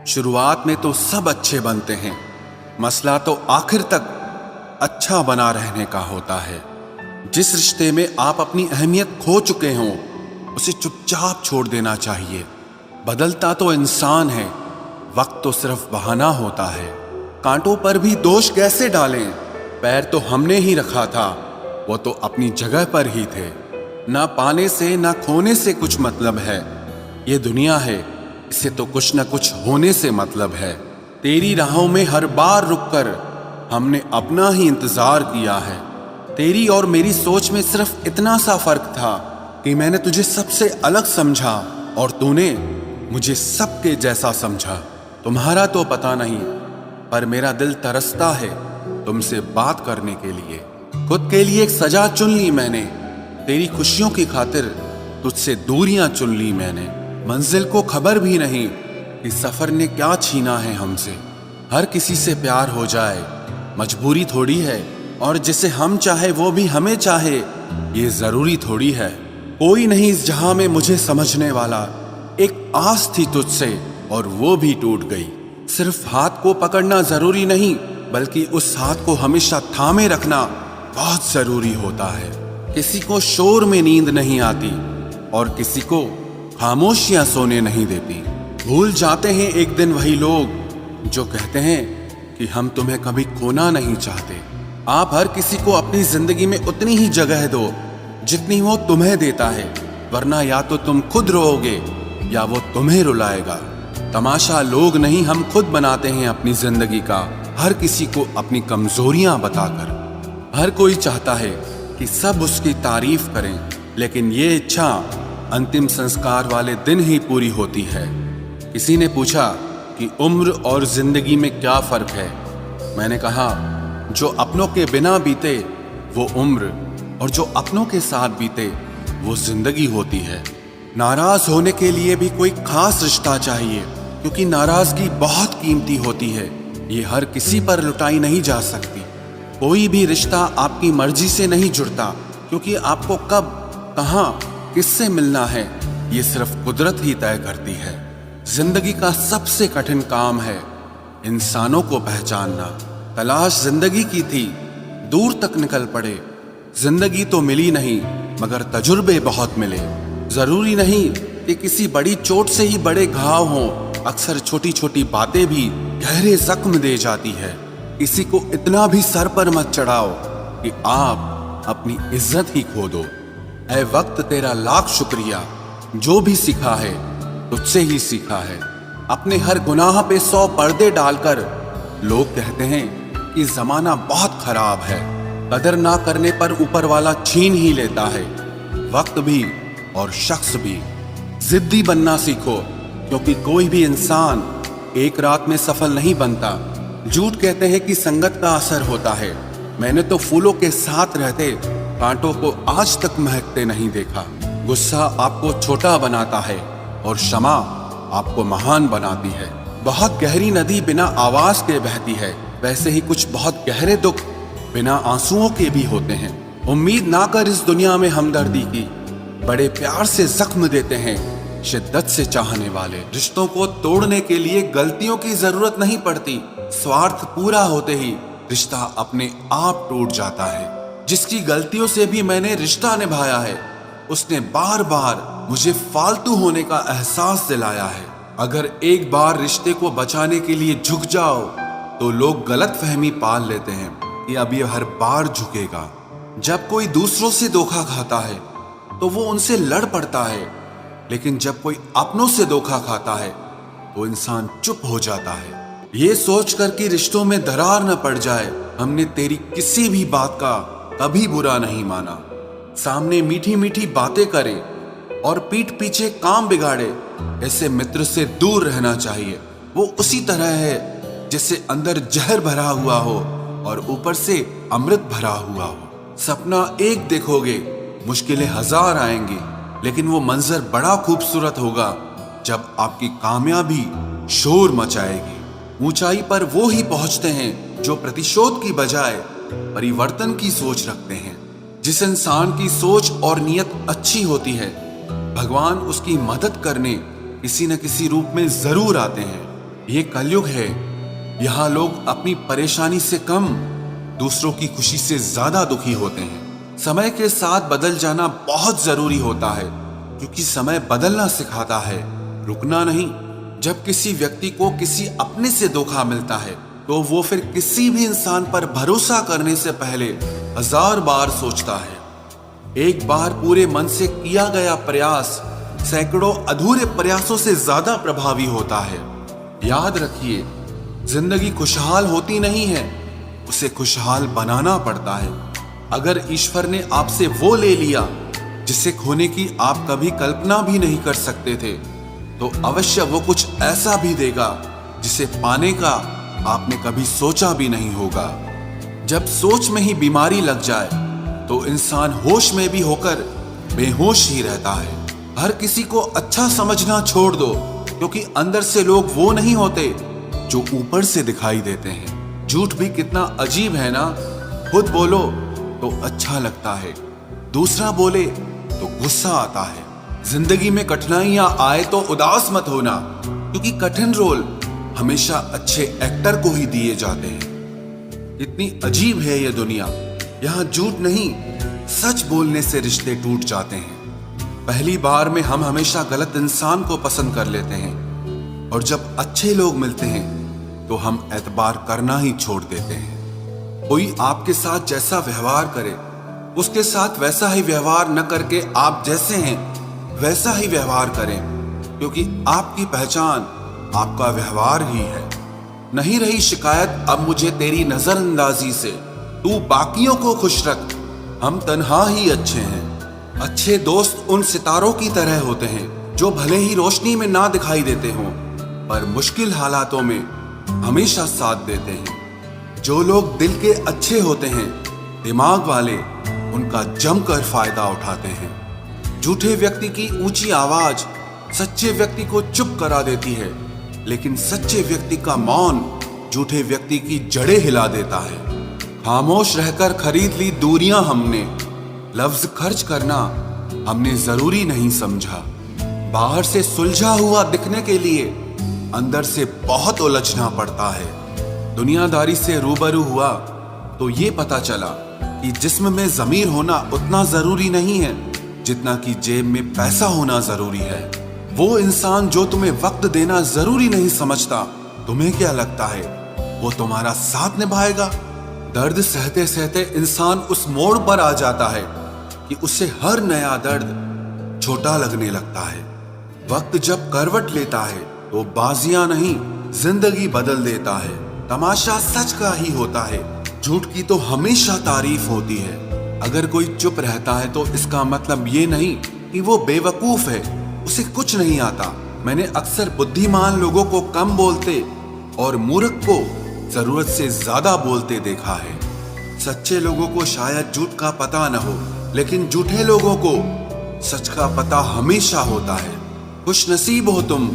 शुरुआत में तो सब अच्छे बनते हैं, मसला तो आखिर तक अच्छा बना रहने का होता है। जिस रिश्ते में आप अपनी अहमियत खो चुके हों उसे चुपचाप छोड़ देना चाहिए। बदलता तो इंसान है, वक्त तो सिर्फ बहाना होता है। कांटों पर भी दोष कैसे डालें, पैर तो हमने ही रखा था, वो तो अपनी जगह पर ही थे। ना पाने से ना खोने से कुछ मतलब है, ये दुनिया है, इसे तो कुछ न कुछ होने से मतलब है। तेरी राहों में हर बार रुककर हमने अपना ही इंतजार किया है। तेरी और मेरी सोच में सिर्फ इतना सा फर्क था कि मैंने तुझे सबसे अलग समझा और तूने मुझे सबके जैसा समझा। तुम्हारा तो पता नहीं, पर मेरा दिल तरसता है तुमसे बात करने के लिए। खुद के लिए एक सजा चुन ली मैंने, तेरी खुशियों की खातिर तुझसे दूरियां चुन ली मैंने। मंजिल को खबर भी नहीं कि सफर ने क्या छीना है हमसे। हर किसी से प्यार हो जाए मजबूरी थोड़ी है, और जिसे हम चाहे वो भी हमें चाहे ये जरूरी थोड़ी है। कोई नहीं इस जहां में मुझे समझने वाला, एक आस थी तुझसे और वो भी टूट गई। सिर्फ हाथ को पकड़ना जरूरी नहीं, बल्कि उस हाथ को हमेशा थामे रखना बहुत जरूरी होता है। किसी को शोर में नींद नहीं आती और किसी को खामोशियां सोने नहीं देती। भूल जाते हैं एक दिन वही लोग जो कहते हैं कि हम तुम्हें कभी खोना नहीं चाहते। आप हर किसी को अपनी जिंदगी में उतनी ही जगह दो जितनी वो तुम्हें देता है, वरना या तो तुम खुद रोओगे या वो तुम्हें रुलाएगा। तमाशा लोग नहीं, हम खुद बनाते हैं अपनी जिंदगी का, हर किसी को अपनी कमजोरियां बताकर। हर कोई चाहता है कि सब उसकी तारीफ करें, लेकिन ये इच्छा अंतिम संस्कार वाले दिन ही पूरी होती है। किसी ने पूछा कि उम्र और जिंदगी में क्या फर्क है। मैंने कहा, जो अपनों के बिना बीते वो उम्र, और जो अपनों के साथ बीते वो जिंदगी होती है। नाराज होने के लिए भी कोई खास रिश्ता चाहिए, क्योंकि नाराजगी बहुत कीमती होती है, ये हर किसी पर लुटाई नहीं जा सकती। कोई भी रिश्ता आपकी मर्जी से नहीं जुड़ता, क्योंकि आपको कब कहां किससे मिलना है ये सिर्फ कुदरत ही तय करती है। जिंदगी का सबसे कठिन काम है इंसानों को पहचानना। तलाश जिंदगी की थी, दूर तक निकल पड़े। जिंदगी तो मिली नहीं, मगर तजुर्बे बहुत मिले। जरूरी नहीं कि किसी बड़ी चोट से ही बड़े घाव हों, अक्सर छोटी छोटी बातें भी गहरे जख्म दे जाती है। किसी को इतना भी सर पर मत चढ़ाओ कि आप अपनी इज्जत ही खो दो। ऐ वक्त तेरा लाख शुक्रिया, जो भी सीखा है तुझसे ही सीखा है। अपने हर गुनाह पे 100 पर्दे डालकर लोग कहते हैं कि जमाना बहुत खराब है। कदर ना करने पर ऊपर वाला छीन ही लेता है, वक्त भी और शख्स भी। जिद्दी बनना सीखो, क्योंकि कोई भी इंसान एक रात में सफल नहीं बनता। झूठ कहते हैं कि संगत का असर होता है। मैंने तो फूलों के साथ रहते कांटों को आज तक महकते नहीं देखा। गुस्सा आपको छोटा बनाता है और क्षमा आपको महान बनाती है। बहुत गहरी नदी बिना आवाज के बहती है, वैसे ही कुछ बहुत गहरे दुख बिना आंसुओं के भी होते हैं। उम्मीद ना कर इस दुनिया में हमदर्दी की, बड़े प्यार से जख्म देते हैं शिद्दत से चाहने वाले। रिश्तों को तोड़ने के लिए गलतियों की जरूरत नहीं पड़ती, स्वार्थ पूरा होते ही रिश्ता अपने आप टूट जाता है। जिसकी गलतियों से भी मैंने रिश्ता निभाया है, उसने बार बार मुझे फालतू होने का एहसास दिलाया है। अगर एक बार रिश्ते को बचाने के लिए झुक जाओ तो लोग गलत फहमी पाल लेते हैं कि अब ये हर बार झुकेगा। जब कोई दूसरों से धोखा खाता है तो वो उनसे लड़ पड़ता है, लेकिन जब कोई अपनों से धोखा खाता है तो इंसान चुप हो जाता है। ये सोचकर कि रिश्तों में दरार न पड़ जाए, हमने तेरी किसी भी बात का कभी बुरा नहीं माना। सामने मीठी मीठी बातें करे और पीठ पीछे काम बिगाड़े, ऐसे मित्र से दूर रहना चाहिए। वो उसी तरह है जैसे अंदर जहर भरा हुआ हो और ऊपर से अमृत भरा हुआ हो। सपना एक देखोगे, मुश्किलें 1000 आएंगी, लेकिन वो मंजर बड़ा खूबसूरत होगा जब आपकी कामयाबी शोर मचाएगी। ऊंचाई पर वो ही पहुंचते हैं जो प्रतिशोध की बजाय परिवर्तन की सोच रखते हैं। जिस इंसान की सोच और नीयत अच्छी होती है, भगवान उसकी मदद करने किसी न किसी रूप में जरूर आते हैं। ये कलयुग है। यहाँ लोग अपनी परेशानी से कम दूसरों की खुशी से ज्यादा दुखी होते हैं। समय के साथ बदल जाना बहुत जरूरी होता है, क्योंकि समय बदलना सिखाता है, रुकना नहीं। जब किसी व्यक्ति को किसी अपने से धोखा मिलता है तो वो फिर किसी भी इंसान पर भरोसा करने से पहले 1000 बार सोचता है। एक बार पूरे मन से किया गया प्रयास सैकड़ों अधूरे प्रयासों से ज्यादा प्रभावी होता है। याद रखिए, जिंदगी खुशहाल होती नहीं है, उसे खुशहाल बनाना पड़ता है। अगर ईश्वर ने आपसे वो ले लिया जिसे खोने की आप कभी कल्पना भी नहीं कर सकते थे, तो अवश्य वो कुछ ऐसा भी देगा जिसे पाने का आपने कभी सोचा भी नहीं होगा। जब सोच में ही बीमारी लग जाए तो इंसान होश में भी होकर बेहोश ही रहता है। हर किसी को अच्छा समझना छोड़ दो, क्योंकि अंदर से लोग वो नहीं होते जो ऊपर से दिखाई देते हैं। झूठ भी कितना अजीब है ना। खुद बोलो तो अच्छा लगता है, दूसरा बोले तो गुस्सा आता है। जिंदगी में कठिनाइयां आए तो उदास मत होना, क्योंकि कठिन रोल हमेशा अच्छे एक्टर को ही दिए जाते हैं। इतनी अजीब है ये दुनिया। यहाँ झूठ नहीं, सच बोलने से रिश्ते टूट जाते हैं। पहली बार में हम हमेशा गलत इंसान को पसंद कर लेते हैं, और जब अच्छे लोग मिलते हैं तो हम एतबार करना ही छोड़ देते हैं। कोई आपके साथ जैसा व्यवहार करे, उसके साथ वैसा ही व्यवहार न करके आप जैसे हैं वैसा ही व्यवहार करें, क्योंकि आपकी पहचान आपका व्यवहार ही है। नहीं रही शिकायत अब मुझे तेरी नजरअंदाजी से, तू बाकियों को खुश रख, हम तन्हा ही अच्छे हैं। अच्छे दोस्त उन सितारों की तरह होते हैं जो भले ही रोशनी में ना दिखाई देते हों, पर मुश्किल हालातों में हमेशा साथ देते हैं। जो लोग दिल के अच्छे होते हैं, दिमाग वाले, उनका जमकर फायदा उठाते हैं। झूठे व्यक्ति की ऊंची आवाज सच्चे व्यक्ति को चुप करा देती है, लेकिन सच्चे व्यक्ति का मौन झूठे व्यक्ति की जड़ें हिला देता है। खामोश रहकर खरीद ली दूरियां हमने, लफ्ज खर्च करना हमने जरूरी नहीं समझा। बाहर से सुलझा हुआ दिखने के लिए अंदर से बहुत उलझना पड़ता है। दुनियादारी से रूबरू हुआ तो ये पता चला कि जिस्म में ज़मीर होना उतना जरूरी नहीं है जितना कि जेब में पैसा होना जरूरी है। वो इंसान जो तुम्हें वक्त देना जरूरी नहीं समझता, तुम्हें क्या लगता है वो तुम्हारा साथ निभाएगा? दर्द सहते सहते इंसान उस मोड़ पर आ जाता है कि उसे हर नया दर्द छोटा लगने लगता है। वक्त जब करवट लेता है तो बाजियां नहीं, जिंदगी बदल देता है। तमाशा सच का ही होता है, झूठ की तो हमेशा तारीफ होती है। अगर कोई चुप रहता है तो इसका मतलब ये नहीं कि वो बेवकूफ है, उसे कुछ नहीं आता। मैंने अक्सर बुद्धिमान लोगों को कम बोलते और मूर्ख को जरूरत से ज्यादा बोलते देखा है। सच्चे लोगों को शायद झूठ का पता न हो, लेकिन झूठे लोगों को सच का पता हमेशा होता है। खुशनसीब हो तुम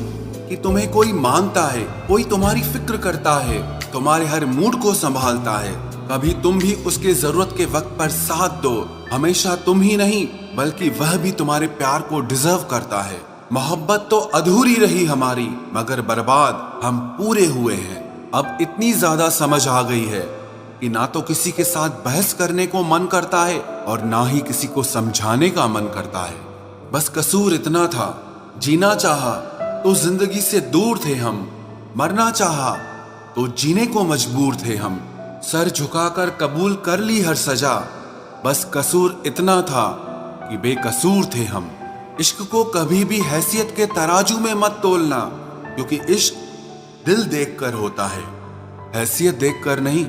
कि तुम्हें कोई मानता है, कोई तुम्हारी फिक्र करता है, तुम्हारे हर मूड को संभालता है। कभी तुम भी उसके जरूरत के वक्त पर साथ दो। हमेशा तुम ही नहीं बल्कि वह भी तुम्हारे प्यार को डिजर्व करता है। मोहब्बत तो अधूरी रही हमारी, मगर बर्बाद हम पूरे हुए हैं। अब इतनी ज्यादा समझ आ गई है कि ना तो किसी के साथ बहस करने को मन करता है और ना ही किसी को समझाने का मन करता है। बस कसूर इतना था, जीना चाहा तो जिंदगी से दूर थे हम, मरना चाहा तो जीने को मजबूर थे हम। सर झुकाकर कबूल कर ली हर सजा, बस कसूर इतना था कि बेकसूर थे हम। इश्क को कभी भी हैसियत के तराजू में मत तोलना, क्योंकि इश्क दिल देखकर होता है, हैसियत देखकर नहीं।